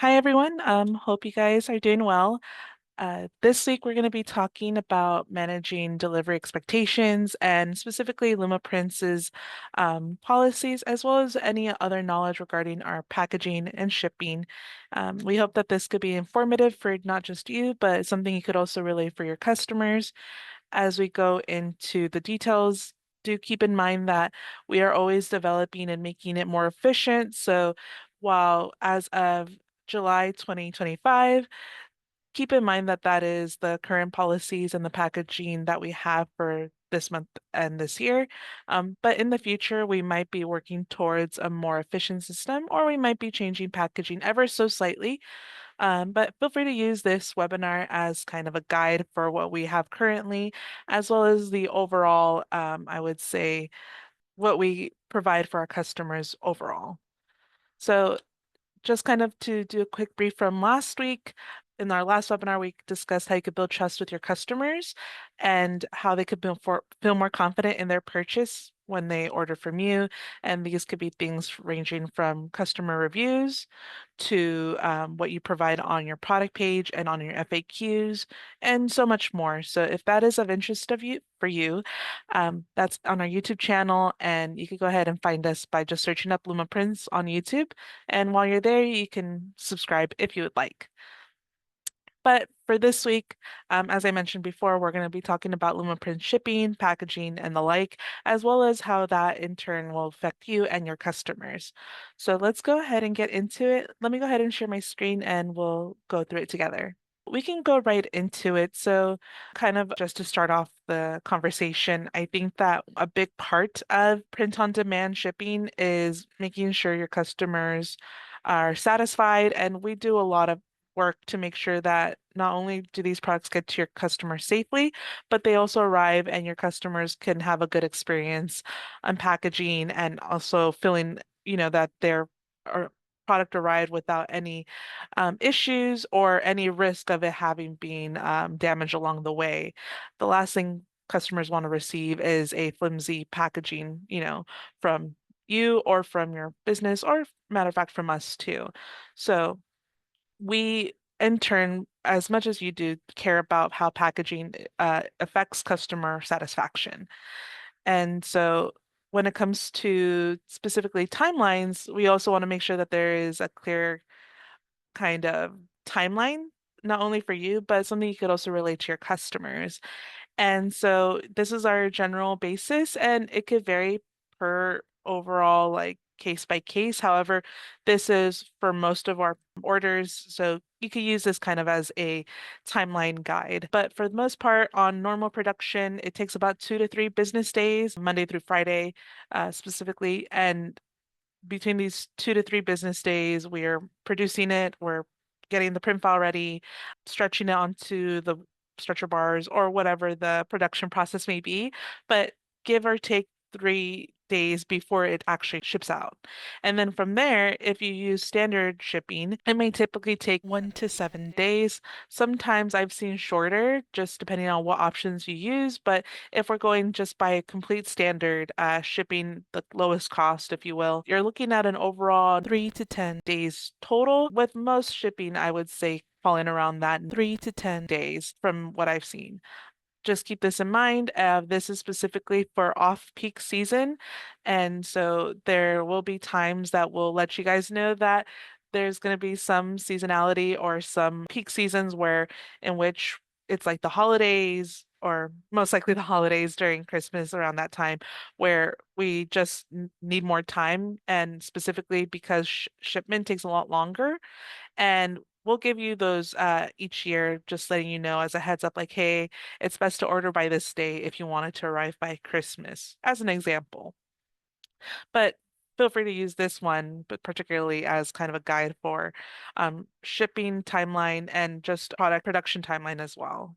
Hi everyone. Hope you guys are doing well. This week we're going to be talking about managing delivery expectations and specifically Lumaprints' policies, as well as any other knowledge regarding our packaging and shipping. We hope that this could be informative for not just you, but something you could also relay for your customers. As we go into the details, do keep in mind that we are always developing and making it more efficient. So while as of July 2025, keep in mind that that is the current policies and the packaging that we have for this month and this year. But in the future, we might be working towards a more efficient system, or we might be changing packaging ever so slightly. But feel free to use this webinar as kind of a guide for what we have currently, as well as the overall, I would say, what we provide for our customers overall. So just kind of to do a quick brief from last week. In our last webinar, we discussed how you could build trust with your customers and how they could feel more confident in their purchase when they order from you. And these could be things ranging from customer reviews to what you provide on your product page and on your FAQs and so much more. So if that is of interest of you for you, that's on our YouTube channel, and you can go ahead and find us by just searching up Lumaprints on YouTube. And while you're there, you can subscribe if you would like. But for this week, as I mentioned before, we're going to be talking about Lumaprint shipping, packaging, and the like, as well as how that in turn will affect you and your customers. So let's go ahead and get into it. Let me go ahead and share my screen and we'll go through it together. We can go right into it. So, kind of just to start off the conversation, I think that a big part of print on demand shipping is making sure your customers are satisfied. And we do a lot of work to make sure that not only do these products get to your customer safely, but they also arrive and your customers can have a good experience unpackaging and also feeling, that their or product arrived without any issues or any risk of it having been damaged along the way. The last thing customers want to receive is a flimsy packaging, from you or from your business, or matter of fact, from us too. So we in turn, as much as you do, care about how packaging affects customer satisfaction. And so when it comes to specifically timelines, we also want to make sure that there is a clear kind of timeline, not only for you, but something you could also relate to your customers. And so this is our general basis, and it could vary per overall, like case by case. However, this is for most of our orders. So you could use this kind of as a timeline guide. But for the most part, on normal production, it takes about 2 to 3 business days, Monday through Friday, specifically. And between these 2 to 3 business days, we're producing it, we're getting the print file ready, stretching it onto the stretcher bars or whatever the production process may be. But give or take 3 days before it actually ships out. And then from there, if you use standard shipping, it may typically take 1 to 7 days. Sometimes I've seen shorter, just depending on what options you use. But if we're going just by a complete standard shipping, the lowest cost, if you will, you're looking at an overall 3 to 10 days total, with most shipping, I would say, falling around that 3 to 10 days from what I've seen. Just keep this in mind. This is specifically for off-peak season. And so there will be times that we'll let you guys know that there's going to be some seasonality or some peak seasons where in which it's like the holidays, or most likely the holidays during Christmas around that time, where we just need more time. And specifically because shipment takes a lot longer, and we'll give you those each year, just letting you know as a heads up, like, hey, it's best to order by this day if you want it to arrive by Christmas, as an example. But feel free to use this one, but particularly as kind of a guide for shipping timeline and just product production timeline as well.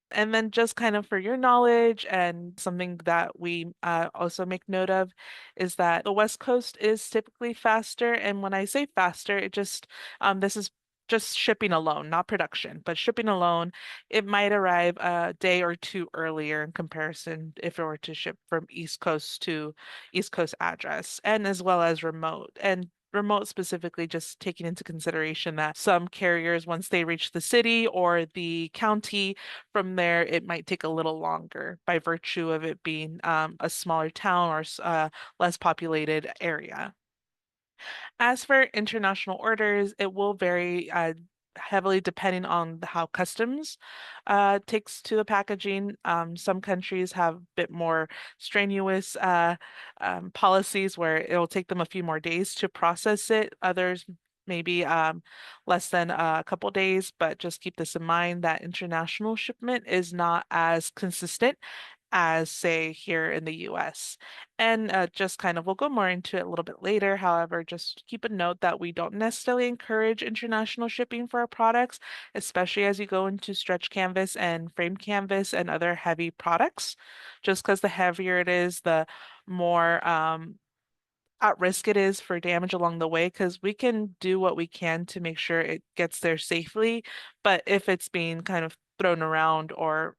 And then just kind of for your knowledge, and something that we also make note of is that the West Coast is typically faster. And when I say faster, this is just shipping alone, not production, but shipping alone, it might arrive a day or two earlier in comparison if it were to ship from East Coast to East Coast address, and as well as remote. And remote specifically, just taking into consideration that some carriers, once they reach the city or the county, from there it might take a little longer by virtue of it being a smaller town or less populated area. As for international orders, it will vary heavily depending on how customs takes to the packaging. Some countries have a bit more strenuous policies where it'll take them a few more days to process it. Others maybe less than a couple days, but just keep this in mind that international shipment is not as consistent as, say, here in the US. And just kind of, we'll go more into it a little bit later. However, just keep a note that we don't necessarily encourage international shipping for our products, especially as you go into stretch canvas and frame canvas and other heavy products. Just because the heavier it is, the more at risk it is for damage along the way, because we can do what we can to make sure it gets there safely. But if it's being kind of thrown around or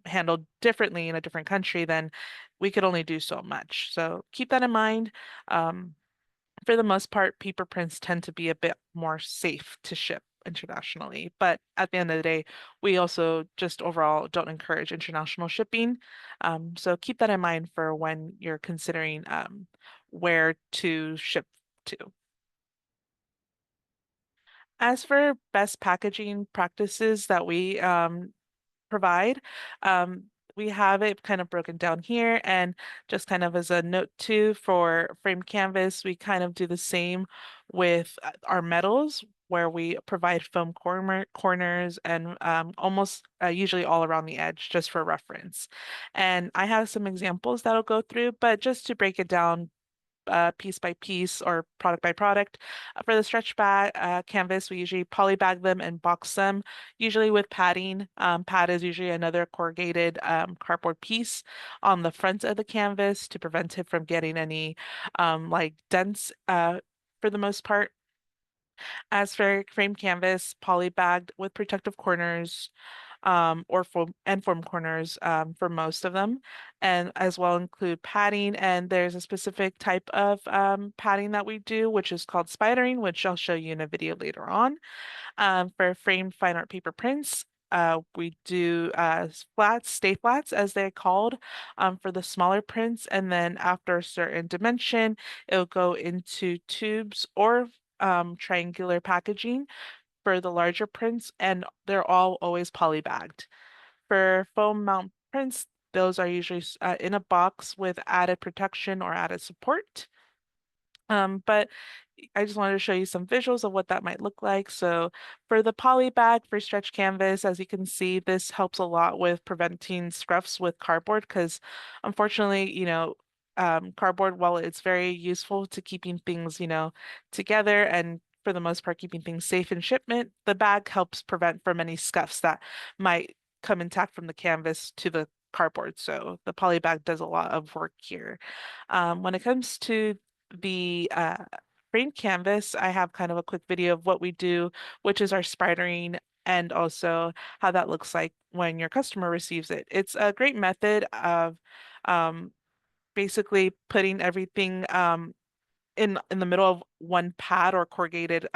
handled differently in a different country, then we could only do so much. So keep that in mind. Um, for the most part, paper prints tend to be a bit more safe to ship internationally. But at the end of the day, we also just overall don't encourage international shipping. So keep that in mind for when you're considering where to ship to. As for best packaging practices that we provide. Um, we have it kind of broken down here, and just kind of as a note too for framed canvas, we kind of do the same with our metals, where we provide foam corners and almost usually all around the edge, just for reference. And I have some examples that'll go through, but just to break it down piece by piece or product by product. For the stretch bag canvas, we usually polybag them and box them, usually with padding. Pad is usually another corrugated cardboard piece on the front of the canvas to prevent it from getting any like dents for the most part. As for frame canvas, polybagged with protective corners, or foam corners for most of them, and as well include padding. And there's a specific type of padding that we do, which is called spidering, which I'll show you in a video later on. For framed fine art paper prints, we do flats, stay flats as they're called, for the smaller prints. And then after a certain dimension, it'll go into tubes or triangular packaging for the larger prints, and they're all always polybagged. For foam mount prints, those are usually in a box with added protection or added support. But I just wanted to show you some visuals of what that might look like. So for the poly bag for stretch canvas, as you can see, this helps a lot with preventing scuffs with cardboard because unfortunately, cardboard, while it's very useful to keeping things, together and for the most part keeping things safe in shipment, the bag helps prevent from any scuffs that might come intact from the canvas to the cardboard. So the poly bag does a lot of work here. When it comes to the framed canvas, I have kind of a quick video of what we do, which is our spidering and also how that looks like when your customer receives it. It's a great method of um, basically putting everything in the middle of one pad or corrugated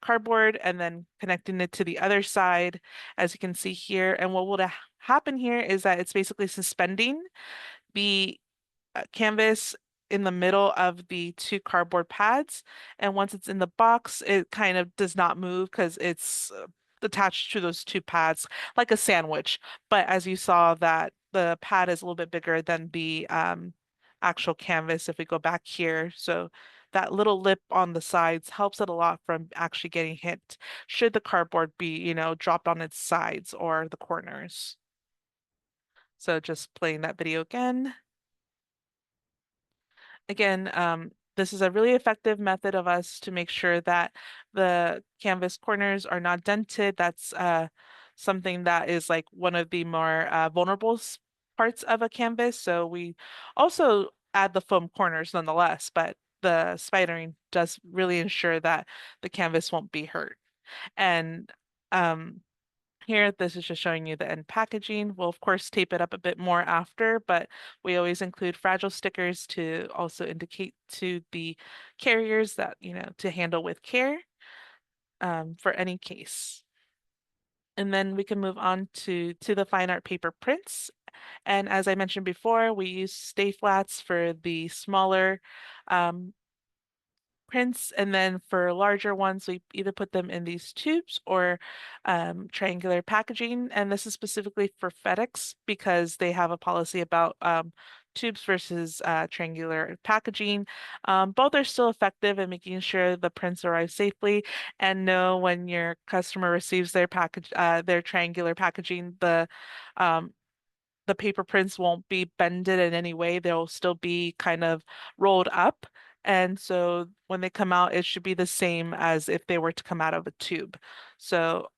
cardboard and then connecting it to the other side, as you can see here. And what will happen here is that it's basically suspending the canvas in the middle of the two cardboard pads. And once it's in the box, it kind of does not move because it's attached to those two pads like a sandwich. But as you saw, that the pad is a little bit bigger than the actual canvas if we go back here. So that little lip on the sides helps it a lot from actually getting hit should the cardboard be, dropped on its sides or the corners. So just playing that video again. Again, this is a really effective method of us to make sure that the canvas corners are not dented. That's something that is like one of the more vulnerable parts of a canvas. So we also add the foam corners nonetheless, but the spidering does really ensure that the canvas won't be hurt. And um, here, this is just showing you the end packaging. We'll of course tape it up a bit more after, but we always include fragile stickers to also indicate to the carriers that, to handle with care for any case. And then we can move on to the fine art paper prints. And as I mentioned before, we use stay flats for the smaller um, prints, and then for larger ones, we either put them in these tubes or triangular packaging. And this is specifically for FedEx because they have a policy about tubes versus triangular packaging. Both are still effective in making sure the prints arrive safely, and know when your customer receives their package, their triangular packaging, um, the paper prints won't be bended in any way. They'll still be kind of rolled up. And so when they come out, it should be the same as if they were to come out of a tube. So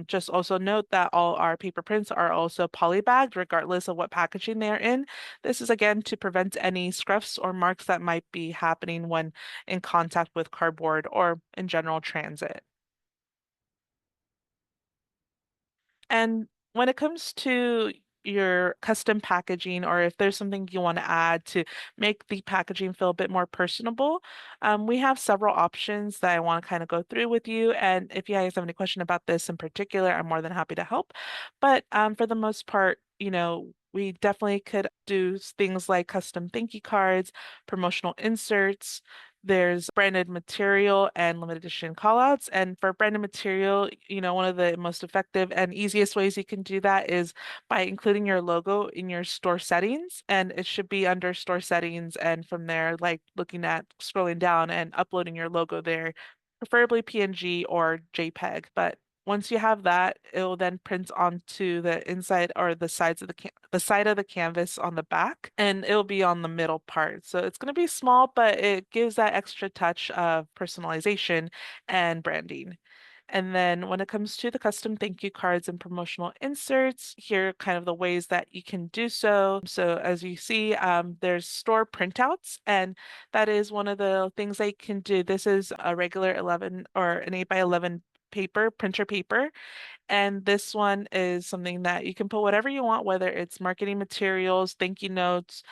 just also note that all our paper prints are also polybagged, regardless of what packaging they are in. This is again to prevent any scuffs or marks that might be happening when in contact with cardboard or in general transit. And when it comes to your custom packaging, or if there's something you want to add to make the packaging feel a bit more personable, we have several options that I want to kind of go through with you. And if you guys have any question about this in particular, I'm more than happy to help. But for the most part, we definitely could do things like custom thank you cards, promotional inserts. There's branded material and limited edition callouts. And for branded material, one of the most effective and easiest ways you can do that is by including your logo in your store settings. And it should be under store settings. And from there, like looking at scrolling down and uploading your logo there, preferably PNG or JPEG. But once you have that, it will then print onto the inside or the sides of the side of the canvas on the back, and it'll be on the middle part. So it's going to be small, but it gives that extra touch of personalization and branding. And then when it comes to the custom thank you cards and promotional inserts, here are kind of the ways that you can do so. So as you see, there's store printouts, and that is one of the things that you can do. This is a regular 11 or an 8 by 11 paper, printer paper. And this one is something that you can put whatever you want, whether it's marketing materials, thank you notes,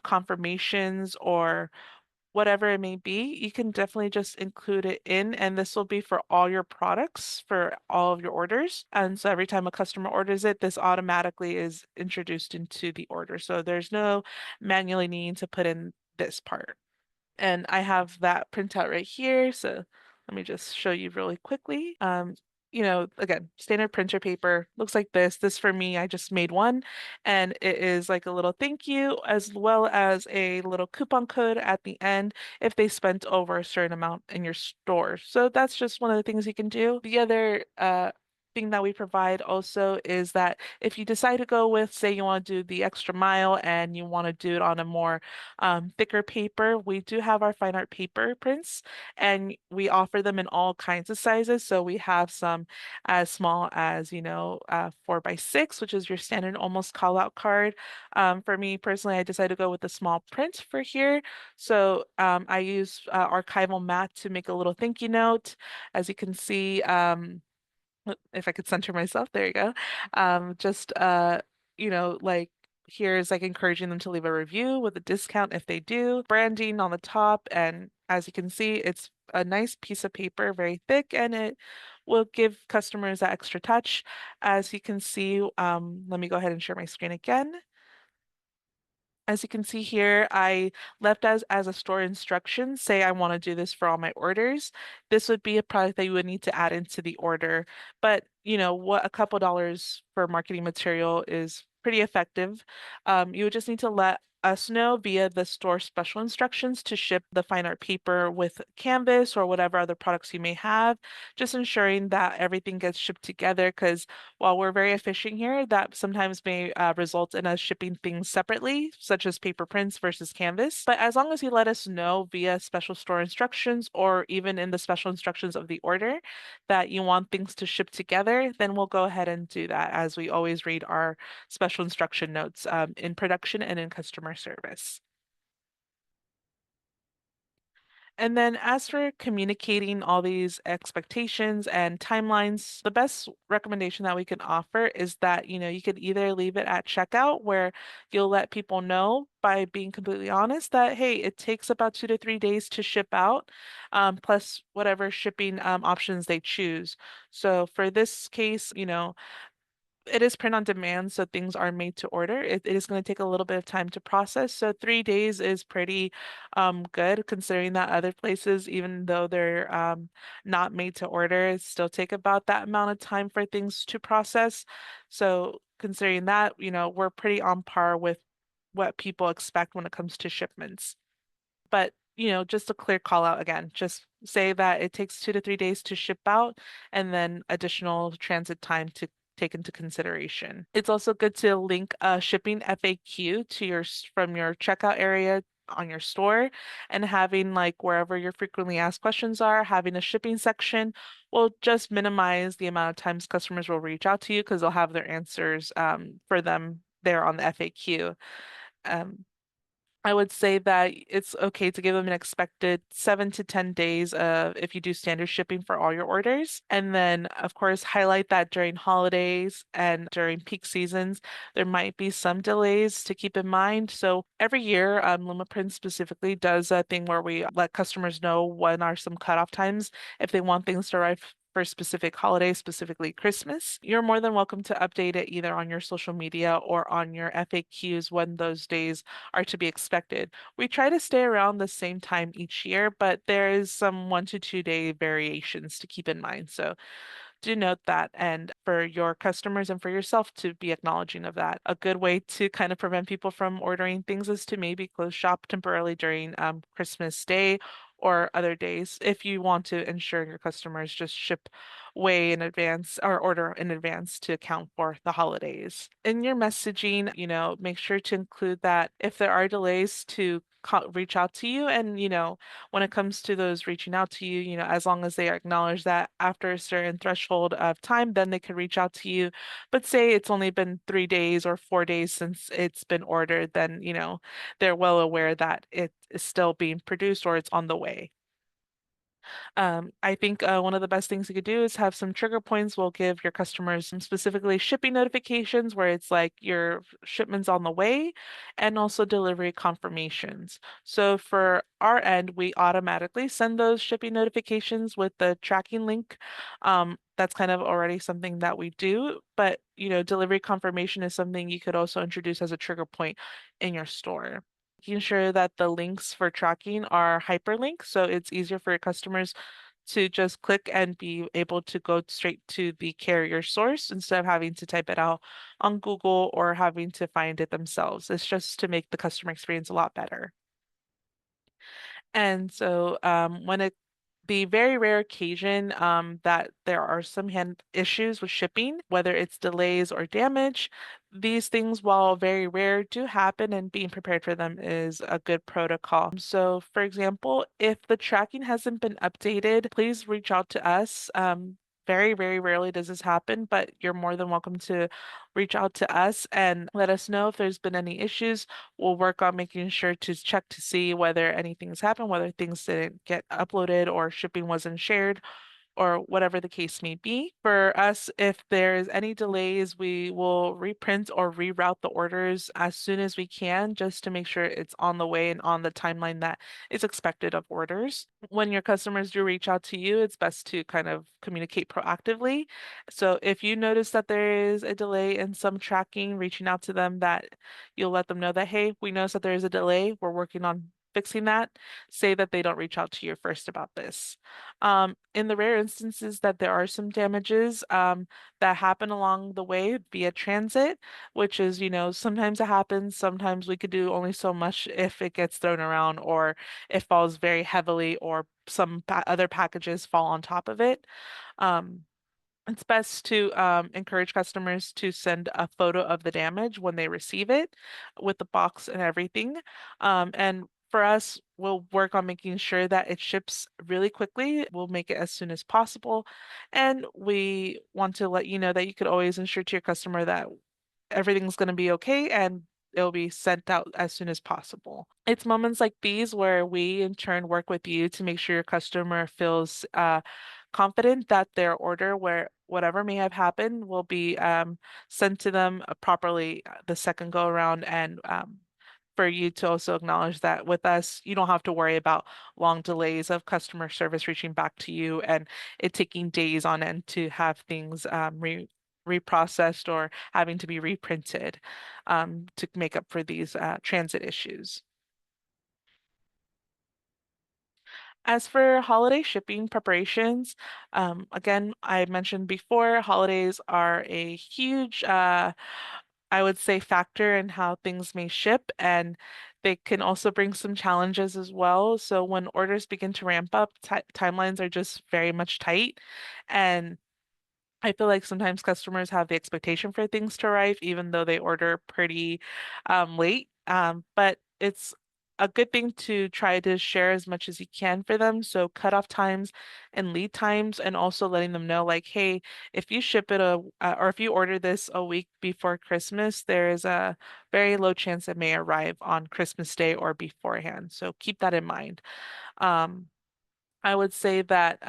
confirmations, or whatever it may be. You can definitely just include it in, and this will be for all your products, for all of your orders. And so every time a customer orders it, this automatically is introduced into the order. So there's no manually needing to put in this part. And I have that printout right here. So let me just show you really quickly. Again, standard printer paper looks like this. This for me, I just made one, and it is like a little thank you as well as a little coupon code at the end if they spent over a certain amount in your store. So that's just one of the things you can do. The other thing that we provide also is that if you decide to go with, say you want to do the extra mile and you want to do it on a more thicker paper, we do have our fine art paper prints, and we offer them in all kinds of sizes. So we have some as small as, 4 by 6, which is your standard almost call out card. For me personally, I decided to go with the small print for here. So I use archival mat to make a little thank you note. As you can see, if I could center myself, there you go. Just like here's like encouraging them to leave a review with a discount if they do. Branding on the top, and as you can see, it's a nice piece of paper, very thick, and it will give customers that extra touch. As you can see, let me go ahead and share my screen again. As you can see here, I left as a store instruction, say I want to do this for all my orders. This would be a product that you would need to add into the order. But what a couple dollars for marketing material is pretty effective. You would just need to let us know via the store special instructions to ship the fine art paper with canvas or whatever other products you may have, just ensuring that everything gets shipped together, because while we're very efficient here, that sometimes may result in us shipping things separately, such as paper prints versus canvas. But as long as you let us know via special store instructions or even in the special instructions of the order that you want things to ship together, then we'll go ahead and do that, as we always read our special instruction notes in production and in customer service. And then as for communicating all these expectations and timelines, the best recommendation that we can offer is that, you could either leave it at checkout where you'll let people know by being completely honest that, hey, it takes about 2 to 3 days to ship out, plus whatever shipping options they choose. So for this case, it is print on demand, so things are made to order. It is going to take a little bit of time to process. So 3 days is pretty good considering that other places, even though they're not made to order, it still take about that amount of time for things to process. So considering that, we're pretty on par with what people expect when it comes to shipments. But, just a clear call out again, just say that it takes 2 to 3 days to ship out and then additional transit time to take into consideration. It's also good to link a shipping FAQ to from your checkout area on your store and having like wherever your frequently asked questions are, having a shipping section will just minimize the amount of times customers will reach out to you because they'll have their answers for them there on the FAQ. Um, I would say that it's okay to give them an expected 7 to 10 days if you do standard shipping for all your orders. And then, of course, highlight that during holidays and during peak seasons, there might be some delays to keep in mind. So every year, Lumaprint specifically does a thing where we let customers know when are some cutoff times if they want things to arrive for specific holidays, specifically Christmas. You're more than welcome to update it either on your social media or on your FAQs when those days are to be expected. We try to stay around the same time each year, but there is some 1 to 2 day variations to keep in mind. So do note that, and for your customers and for yourself to be acknowledging of that. A good way to kind of prevent people from ordering things is to maybe close shop temporarily during Christmas Day or other days if you want to ensure your customers just ship way in advance or order in advance to account for the holidays. In your messaging, make sure to include that if there are delays to reach out to you and when it comes to those reaching out to you, as long as they acknowledge that after a certain threshold of time, then they can reach out to you. But say it's only been 3 days or 4 days since it's been ordered, then, they're well aware that it is still being produced or it's on the way. I think one of the best things you could do is have some trigger points. We'll give your customers some specifically shipping notifications where it's like your shipment's on the way and also delivery confirmations. So for our end, we automatically send those shipping notifications with the tracking link. That's kind of already something that we do, but delivery confirmation is something you could also introduce as a trigger point in your store. Making sure that the links for tracking are hyperlinks, so it's easier for your customers to just click and be able to go straight to the carrier source instead of having to type it out on Google or having to find it themselves. It's just to make the customer experience a lot better. And so when it the very rare occasion that there are some hand issues with shipping, whether it's delays or damage, these things, while very rare, do happen, and being prepared for them is a good protocol. So, for example, if the tracking hasn't been updated, please reach out to us. Very, very rarely does this happen, but you're more than welcome to reach out to us and let us know if there's been any issues. We'll work on making sure to check to see whether anything's happened, whether things didn't get uploaded or shipping wasn't shared or whatever the case may be. For us, if there's any delays, we will reprint or reroute the orders as soon as we can, just to make sure it's on the way and on the timeline that is expected of orders. When your customers do reach out to you, it's best to kind of communicate proactively. So if you notice that there is a delay in some tracking, reaching out to them, that you'll let them know that, hey, we noticed that there is a delay. We're working on fixing that. Say that they don't reach out to you first about this. In the rare instances that there are some damages that happen along the way via transit, which is, sometimes it happens, sometimes we could do only so much if it gets thrown around or it falls very heavily or some other packages fall on top of it. Um, it's best to encourage customers to send a photo of the damage when they receive it with the box and everything. And for us, we'll work on making sure that it ships really quickly. We'll make it as soon as possible. And we want to let you know that you could always ensure to your customer that everything's going to be okay and it'll be sent out as soon as possible. It's moments like these where we in turn work with you to make sure your customer feels confident that their order, where whatever may have happened, will be sent to them properly the second go around, and for you to also acknowledge that with us, you don't have to worry about long delays of customer service reaching back to you and it taking days on end to have things reprocessed or having to be reprinted to make up for these transit issues. As for holiday shipping preparations, again, I mentioned before, holidays are a huge, I would say, factor in how things may ship, and they can also bring some challenges as well. So when orders begin to ramp up, timelines are just very much tight, and I feel like sometimes customers have the expectation for things to arrive, even though they order pretty late. But it's a good thing to try to share as much as you can for them. So cutoff times and lead times, and also letting them know, like, hey, if you ship it or if you order this a week before Christmas, there is a very low chance it may arrive on Christmas Day or beforehand. So keep that in mind. Um, I would say that,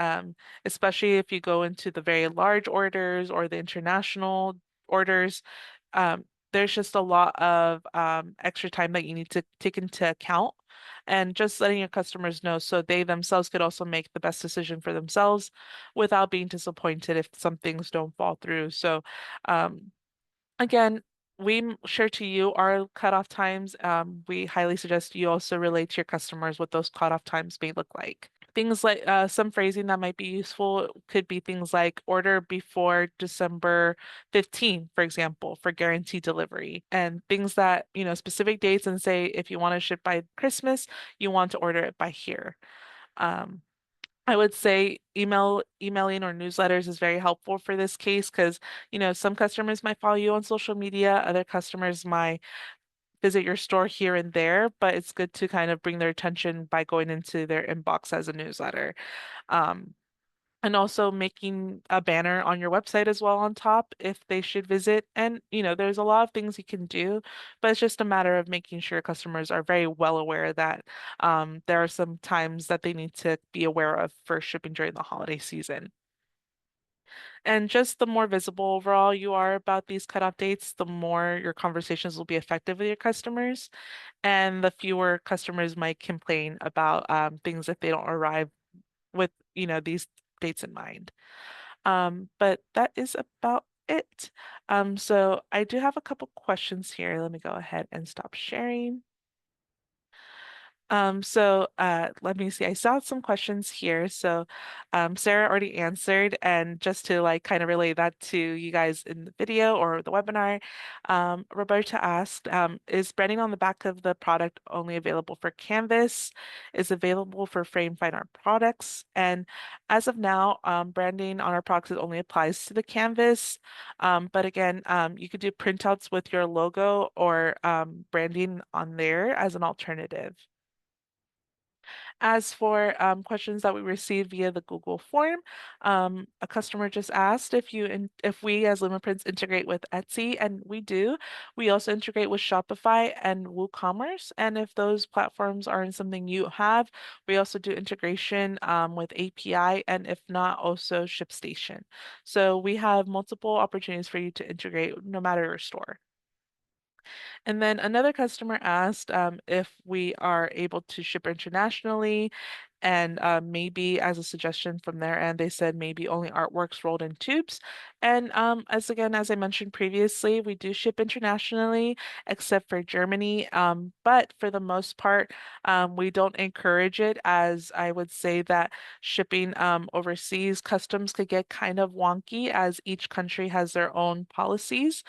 especially if you go into the very large orders or the international orders, there's just a lot of extra time that you need to take into account. And just letting your customers know so they themselves could also make the best decision for themselves without being disappointed if some things don't fall through. So, um, again, we share to you our cutoff times. We highly suggest you also relate to your customers what those cutoff times may look like. Things like some phrasing that might be useful could be things like order before December 15th, for example, for guaranteed delivery, and things that, specific dates, and say if you want to ship by Christmas, you want to order it by here. Um, I would say emailing or newsletters is very helpful for this case because, some customers might follow you on social media, other customers might visit your store here and there, but it's good to kind of bring their attention by going into their inbox as a newsletter. Um, and also making a banner on your website as well on top if they should visit. And, there's a lot of things you can do, but it's just a matter of making sure customers are very well aware that there are some times that they need to be aware of for shipping during the holiday season. And just the more visible overall you are about these cutoff dates, the more your conversations will be effective with your customers, and the fewer customers might complain about things if they don't arrive with, these dates in mind. But that is about it. So I do have a couple questions here. Let me go ahead and stop sharing. Let me see. I saw some questions here. So Sarah already answered, and just to like kind of relay that to you guys in the video or the webinar, Roberta asked, is branding on the back of the product only available for Canvas? Is available for frame fine art products? And as of now, branding on our products only applies to the Canvas. But again, you could do printouts with your logo or branding on there as an alternative. As for questions that we received via the Google form, a customer just asked if we as Lumaprints integrate with Etsy, and we do. We also integrate with Shopify and WooCommerce, and if those platforms aren't something you have, we also do integration with API, and if not, also ShipStation. So we have multiple opportunities for you to integrate no matter your store. And then another customer asked if we are able to ship internationally. And maybe as a suggestion from their end, they said maybe only artworks rolled in tubes. And as I mentioned previously, we do ship internationally, except for Germany. But for the most part, we don't encourage it, as I would say that shipping overseas customs could get kind of wonky, as each country has their own policies.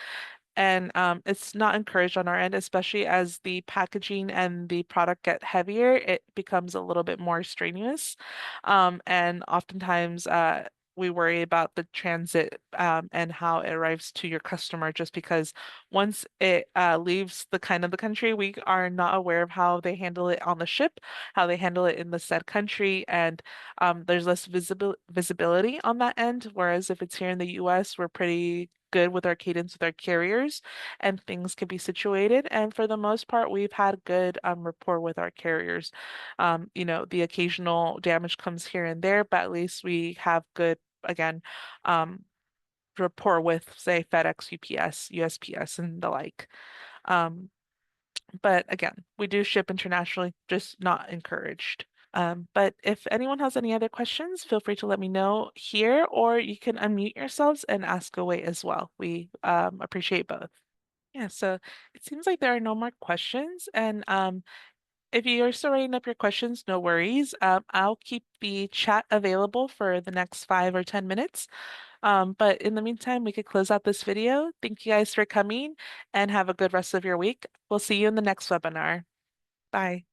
And it's not encouraged on our end, especially as the packaging and the product get heavier, it becomes a little bit more strenuous. And oftentimes we worry about the transit and how it arrives to your customer, just because once it leaves the kind of the country, we are not aware of how they handle it on the ship, how they handle it in the said country, and there's less visibility on that end. Whereas if it's here in the US, we're pretty good with our cadence with our carriers and things can be situated. And for the most part, we've had good rapport with our carriers. The occasional damage comes here and there, but at least we have good, again, um, rapport with, say, FedEx, UPS, USPS, and the like. Um, but again, we do ship internationally, just not encouraged. But if anyone has any other questions, feel free to let me know here, or you can unmute yourselves and ask away as well. We appreciate both. Yeah, so it seems like there are no more questions. And if you're still writing up your questions, no worries. I'll keep the chat available for the next 5 or 10 minutes. But in the meantime, we could close out this video. Thank you guys for coming and have a good rest of your week. We'll see you in the next webinar. Bye.